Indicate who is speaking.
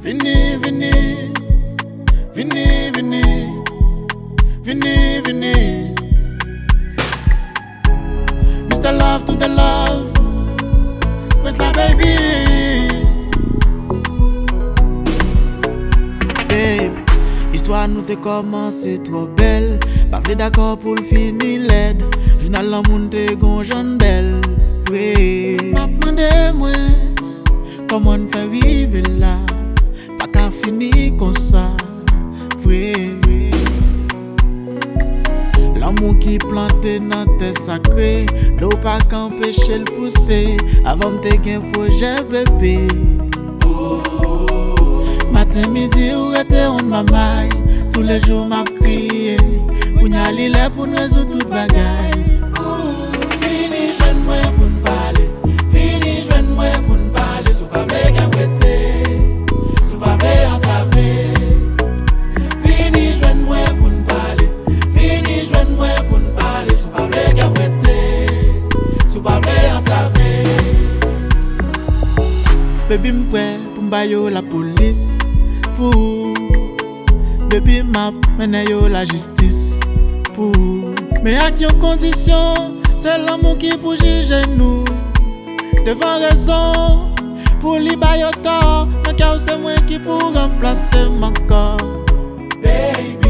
Speaker 1: Vini, vini, vini, vini, vini, vini. Mr. Love to the love, where's la baby? Babe, histoire nous te commencé trop belle. Pas vle d'accord pour le fini laid. Journal la moun te gon jeune belle. Oui, m'a demandé moi comment on fait vivre là. Pas qu'à finir comme ça. Oui, oui. L'amour qui planté dans tes sacré, l'eau pas qu'empêcher le pousser. Avant de te gain projet bébé. Matin midi ou était on ma maille. Tous les jours m'a crié. Pour n'y aller là pour nous résoudre toute bagaille. Fini jeune moi pour nous parler. Fini jeune moi pour nous parler. Sous pas vrai qu'à prêter. Sous pas vrai entraver. Fini jeune moi pour nous parler. Fini jeune moi pour nous parler. Sous pas vrai qu'à prêter. Sous pas vrai entraver. Baby m'prêt pour m'bailler la police. Pour baby m'a mené yo la justice. Pour mais à quelle condition? C'est l'amour qui pour juger nous. Devant raison pour li bailler tort. Un cas c'est moi qui pour remplacer mon corps. Baby